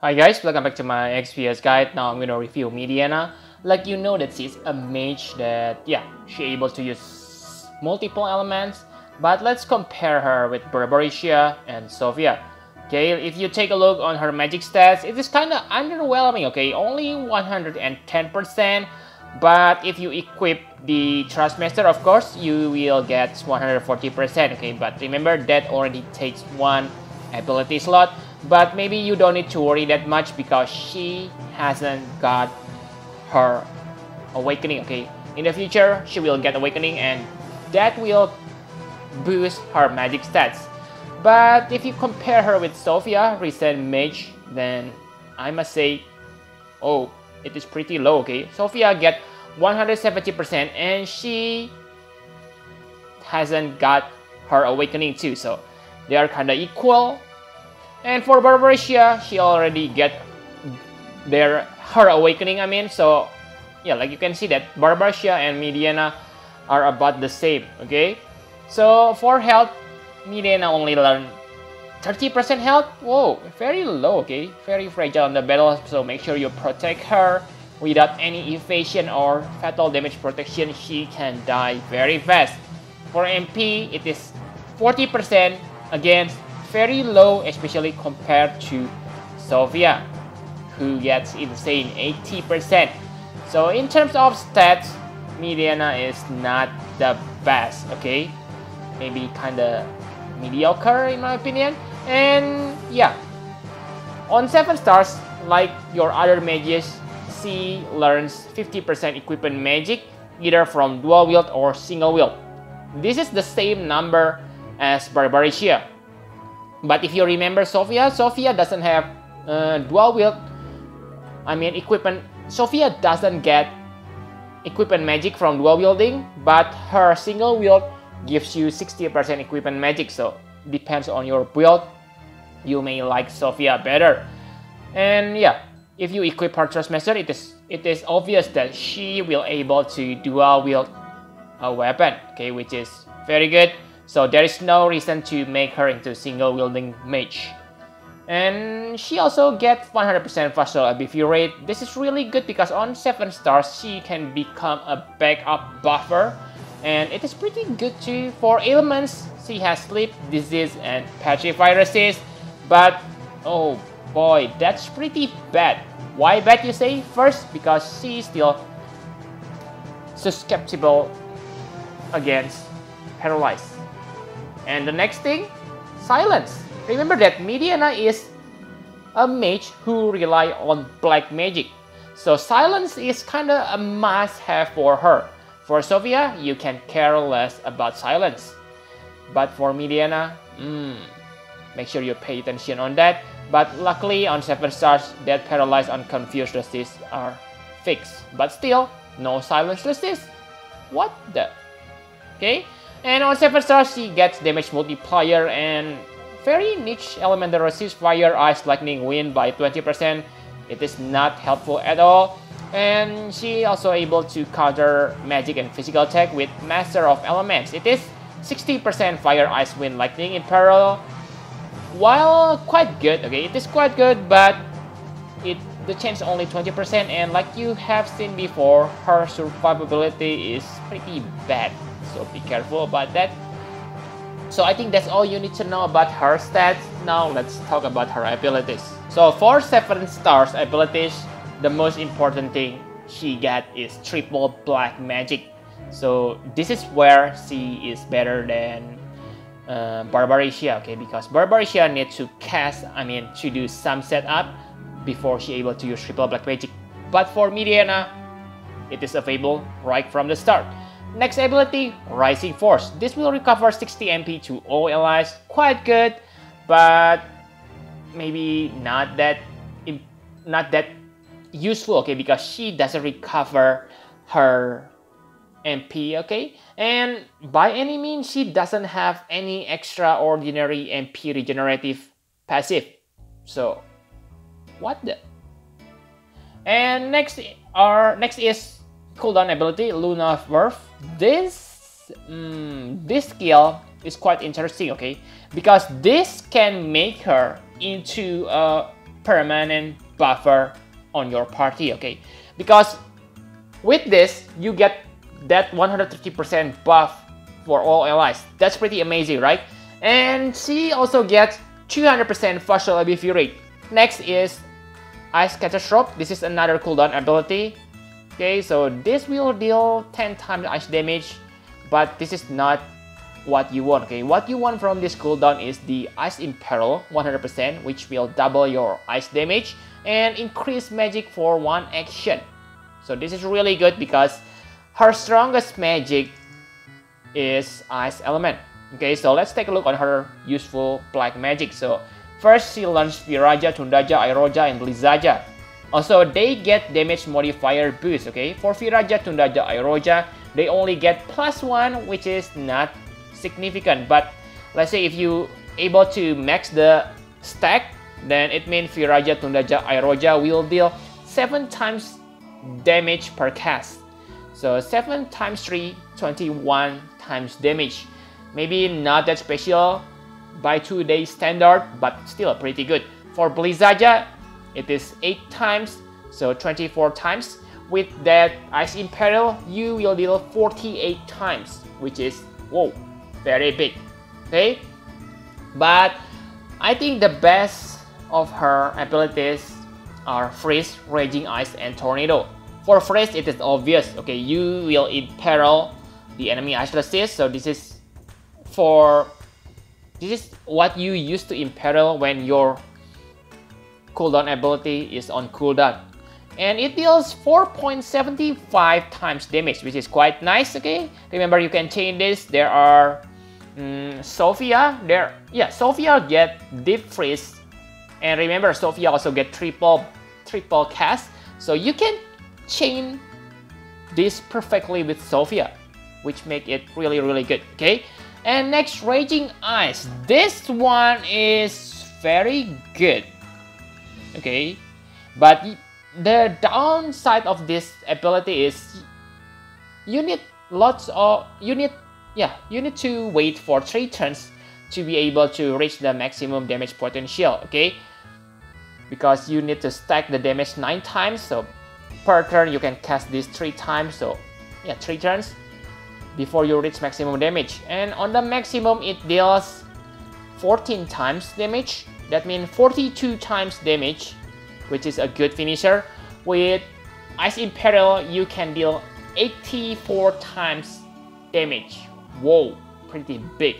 Hi guys, welcome back to my XPS guide. Now I'm gonna review Mediena. Like you know that she's a mage that she able to use multiple elements. But let's compare her with Barbariccia and Sophia. Okay, if you take a look on her magic stats, it is kinda underwhelming, okay? Only 110%. But if you equip the Trustmaster, of course, you will get 140%, okay? But remember that already takes one ability slot. But maybe you don't need to worry that much because she hasn't got her awakening, okay? In the future, she will get awakening and that will boost her magic stats. But if you compare her with Sophia, recent mage, then I must say, oh, it is pretty low, okay? Sophia get 170% and she hasn't got her awakening too, so they are kinda equal. And for Barbariccia, she already get her awakening, I mean. So, yeah, like you can see that Barbariccia and Mediena are about the same, okay? So, for health, Mediena only learn 30% health. Whoa, very low, okay? Very fragile in the battle, so make sure you protect her. Without any evasion or fatal damage protection, she can die very fast. For MP, it is 40% against very low, especially compared to Sophia, who gets insane 80%. So in terms of stats, Mediena is not the best, okay? Maybe kinda mediocre in my opinion. And yeah, on 7 stars, like your other mages, she learns 50% equipment magic, either from dual wield or single wield. This is the same number as Barbariccia. But if you remember Sophia doesn't have dual wield. I mean equipment. Sophia doesn't get equipment magic from dual wielding, but her single wield gives you 60% equipment magic. So depends on your build. You may like Sophia better. And yeah, if you equip her Trustmaster, it is obvious that she will able to dual wield a weapon, okay, which is very good. So there is no reason to make her into single wielding mage. And she also gets 100% facial ABV rate. This is really good because on 7 stars she can become a backup buffer. And it is pretty good too. For ailments, she has sleep, disease, and petrify resist. But oh boy, that's pretty bad. Why bad you say? First, because she's still susceptible against paralyzed. And the next thing, silence. Remember that Mediena is a mage who rely on black magic. So silence is kinda a must-have for her. For Sophia, you can care less about silence. But for Mediena, make sure you pay attention on that. But luckily on 7 stars, that paralyzed and confused resist are fixed. But still, no silence resist. What the? Okay? And on 7 stars, she gets damage multiplier and very niche elemental resist fire, ice, lightning, wind by 20%. It is not helpful at all. And she also able to counter magic and physical attack with Master of Elements. It is 60% fire, ice, wind, lightning in parallel. While quite good, okay, it is quite good, but the chance only 20%, and like you have seen before, her survivability is pretty bad. So be careful about that. So I think that's all you need to know about her stats. Now let's talk about her abilities. So for 7 stars abilities, the most important thing she got is triple black magic. So this is where she is better than Barbariccia, okay, because Barbariccia needs to to do some setup before she able to use triple black magic. But for Mediena, it is available right from the start. Next ability, Rising Force. This will recover 60 MP to all allies. Quite good, but maybe not that useful, okay, because she doesn't recover her MP, okay? And by any means, she doesn't have any extraordinary MP regenerative passive. So, what the? And next is cooldown ability, Luna Verve. This skill is quite interesting, okay? Because this can make her into a permanent buffer on your party, okay? Because with this, you get that 130% buff for all allies. That's pretty amazing, right? And she also gets 200% facial ABV rate. Next is Ice Catastrophe. This is another cooldown ability. Okay, so this will deal 10 times ice damage, but this is not what you want. Okay, what you want from this cooldown is the Ice Imperil 100%, which will double your ice damage and increase magic for one action. So this is really good because her strongest magic is Ice Element. Okay, so let's take a look on her useful black magic. So first, she learns Viraja, Tundaja, Airoja, and Blizaja. Also, they get damage modifier boost, okay? For Viraja, Tundaja, Airoja, they only get +1, which is not significant. But let's say if you able to max the stack, then it means Viraja, Tundaja, Airoja will deal 7 times damage per cast. So 7 times 3, 21 times damage. Maybe not that special by today's standard, but still pretty good. For Blizaja, it is 8 times, so 24 times. With that Ice Imperil, you will deal 48 times, which is, whoa, very big, okay? But I think the best of her abilities are Freeze, Raging Ice, and Tornado. For Freeze, it is obvious, okay? You will imperil the enemy ice resist, so this is what you use to imperil when your cooldown ability is on cooldown. And it deals 4.75 times damage, which is quite nice, okay? Remember, you can change this. There are Sophia. Sophia get Deep Freeze. And remember, Sophia also get triple cast. So you can chain this perfectly with Sophia, which make it really, really good, okay? And next, Raging Ice. This one is very good, okay? But the downside of this ability is you need to wait for 3 turns to be able to reach the maximum damage potential, okay? Because you need to stack the damage 9 times, so per turn you can cast this 3 times, so yeah, 3 turns before you reach maximum damage. And on the maximum, it deals 14 times damage. That means 42 times damage, which is a good finisher. With Ice Imperil, you can deal 84 times damage. Whoa, pretty big.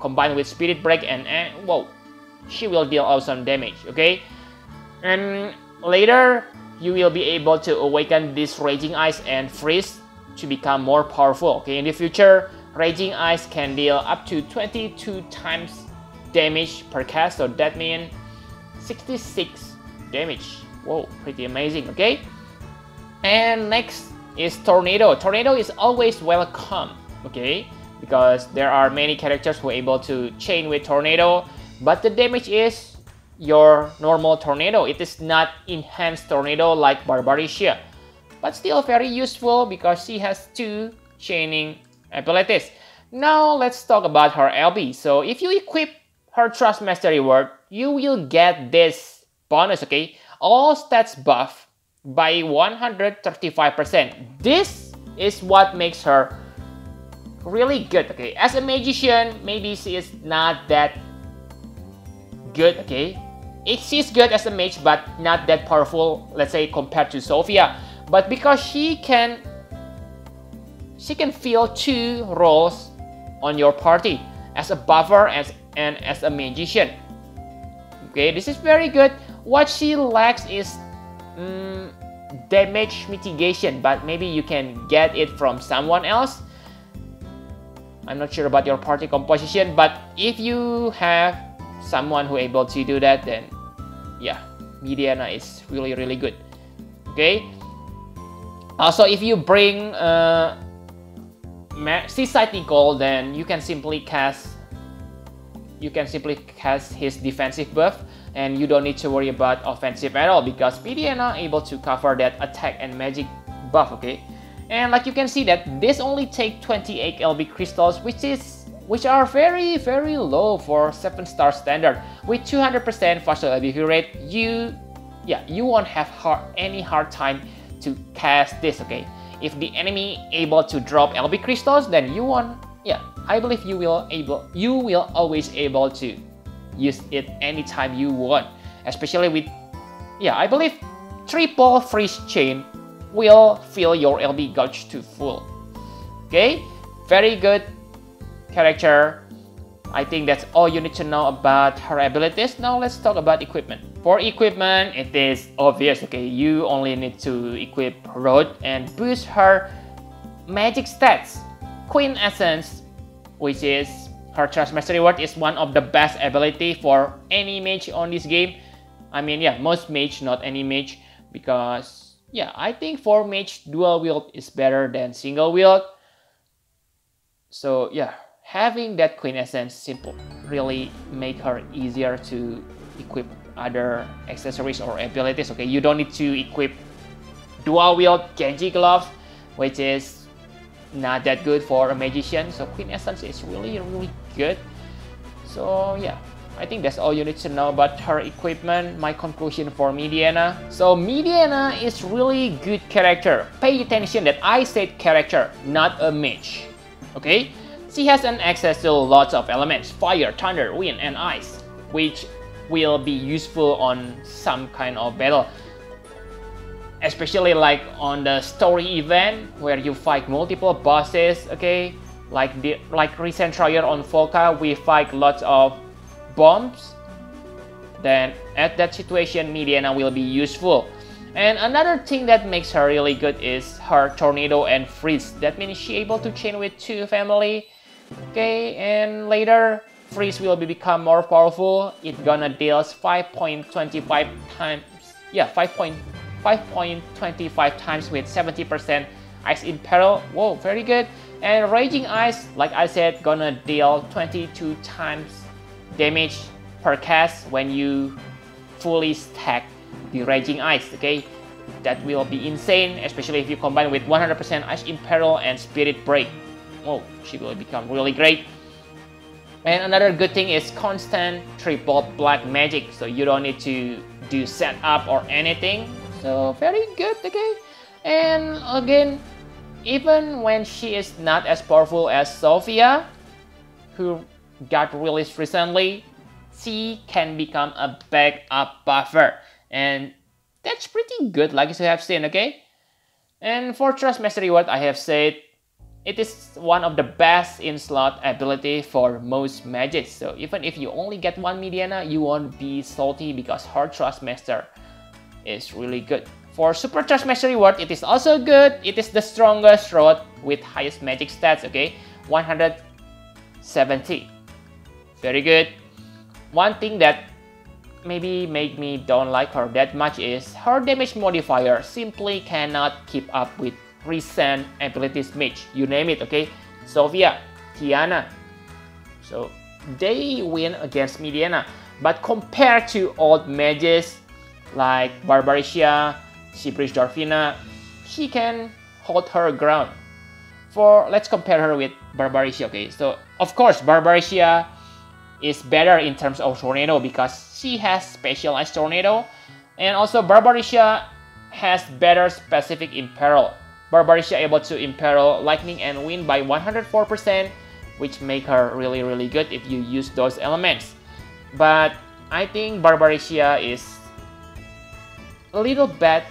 Combined with Spirit Break and whoa, she will deal awesome damage, okay? And later, you will be able to awaken this Raging Ice and Freeze to become more powerful, okay? In the future, Raging Ice can deal up to 22 times damage per cast, so that means 66 damage. Whoa, pretty amazing, okay? And next is Tornado. Tornado is always welcome, okay? Because there are many characters who are able to chain with Tornado, but the damage is your normal Tornado. It is not enhanced Tornado like Barbariccia, but still very useful because she has 2 chaining abilities. Now let's talk about her LB. So if you equip her Trust Mastery Word, you will get this bonus, okay? All stats buff by 135%. This is what makes her really good, okay? As a magician, maybe she is not that good, okay? She's good as a mage, but not that powerful, let's say, compared to Sophia. But because she can fill 2 roles on your party as a buffer and as a magician. Okay, this is very good. What she lacks is damage mitigation, but maybe you can get it from someone else. I'm not sure about your party composition, but if you have someone who able to do that, then yeah, Mediena is really, really good. Okay. Also, if you bring Seaside Nicole, then you can simply cast his defensive buff, and you don't need to worry about offensive at all because Mediena able to cover that attack and magic buff, okay? And like you can see that this only take 28 LB crystals, which are very, very low for 7-star standard. With 200% facial ABV rate, you yeah, you won't have any hard time to cast this, okay? If the enemy able to drop LB crystals, then you won't, yeah, I believe you will always able to use it anytime you want, especially with, yeah, I believe triple freeze chain will fill your LB gauge to full. Okay, very good character. I think that's all you need to know about her abilities. Now let's talk about equipment. For equipment, it is obvious, okay, you only need to equip Road and boost her magic stats. Queen Essence, which is her Trust Mastery Word, is one of the best ability for any mage on this game. I mean, yeah, most mage, not any mage, because yeah, I think for mage dual wield is better than single wield. So yeah, having that Queen Essence simple really make her easier to equip other accessories or abilities. Okay, you don't need to equip dual wield Genji gloves, which is not that good for a magician. So Queen Essence is really good. So yeah, I think that's all you need to know about her equipment. My conclusion for Mediena. So Mediena is really good character. Pay attention that I said character, not a mage. Okay? She has an access to lots of elements, fire, thunder, wind, and ice, which will be useful on some kind of battle. Especially like on the story event where you fight multiple bosses, okay? Like recent trial on Volca, we fight lots of bombs. Then at that situation, Mediena will be useful. And another thing that makes her really good is her tornado and freeze. That means she's able to chain with 2 family. Okay, and later freeze will become more powerful. It gonna deals 5.25 times. Yeah, 5.25 times with 70% ice in peril. Whoa, very good. And raging ice, like I said, gonna deal 22 times damage per cast when you fully stack the raging ice. Okay, that will be insane, especially if you combine with 100% ice in peril and spirit break. Oh, she will become really great. And another good thing is constant triple black magic, so you don't need to do setup or anything. So very good, okay? And again, even when she is not as powerful as Sophia, who got released recently, she can become a backup buffer. And that's pretty good, like you have seen, okay? And for Trust Mastery Word, I have said it is one of the best in slot ability for most mages. So even if you only get one Mediena, you won't be salty because her Trust Master is really good. For Super Trust Mastery Word, it is also good. It is the strongest road with highest magic stats, okay? 170. Very good. One thing that maybe make me don't like her that much is her damage modifier simply cannot keep up with recent abilities mage. You name it, okay? Sophia, Tiana. So they win against Mediena. But compared to old mages like Barbaricia, Seabridge Dorfina, she can hold her ground. Let's compare her with Barbaricia, okay? So of course Barbaricia is better in terms of tornado because she has specialized tornado, and also Barbaricia has better specific imperil. Barbaricia able to imperil lightning and wind by 104%, which make her really good if you use those elements. But I think Barbaricia is a little bad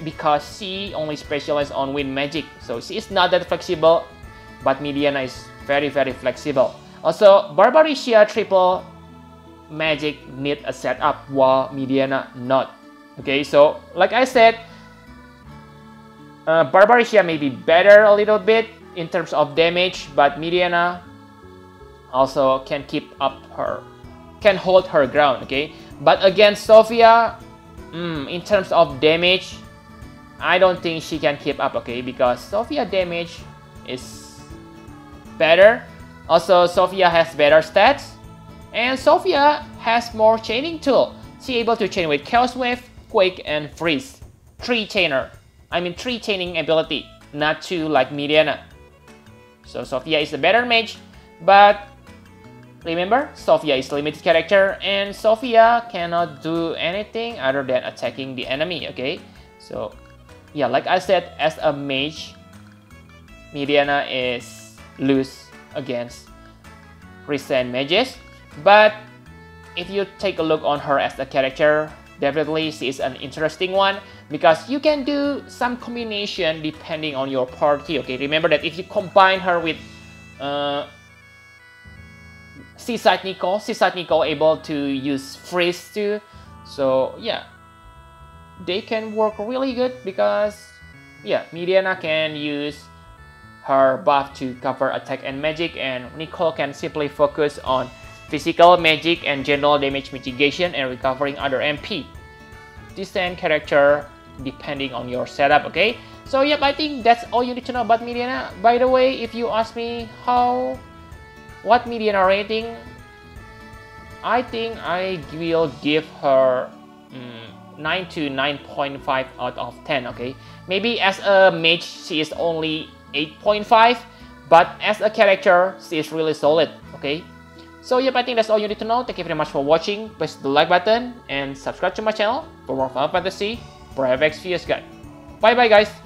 because she only specializes on wind magic, so she is not that flexible, but Mediena is very flexible. Also, Barbaricia triple magic need a setup while Mediena not. Okay, so like I said, Barbaricia may be better a little bit in terms of damage, but Mediena also can hold her ground, okay? But against Sophia, in terms of damage, I don't think she can keep up, okay? Because Sophia damage is better. Also, Sophia has better stats, and Sophia has more chaining tool. She able to chain with Chaos Wave, Quake, and Freeze. 3 chaining ability, not 2 like Mediena. So Sophia is a better mage, but Remember, Sophia is a limited character, and Sophia cannot do anything other than attacking the enemy, okay? So, yeah, like I said, as a mage, Mediena is loose against recent mages. But if you take a look on her as a character, definitely she is an interesting one because you can do some combination depending on your party, okay? Remember that if you combine her with Seaside Nicole able to use freeze too. So yeah, they can work really good because yeah, Mediena can use her buff to cover attack and magic, and Nicole can simply focus on physical magic and general damage mitigation and recovering other MP. Decent character depending on your setup, okay? So yep, I think that's all you need to know about Mediena. By the way, if you ask me what Mediena rating, I think I will give her 9 to 9.5 out of 10, okay? Maybe as a mage, she is only 8.5, but as a character, she is really solid, okay? So yep, I think that's all you need to know. Thank you very much for watching. Press the like button and subscribe to my channel for more Final Fantasy Private Spheres guide. Bye bye guys!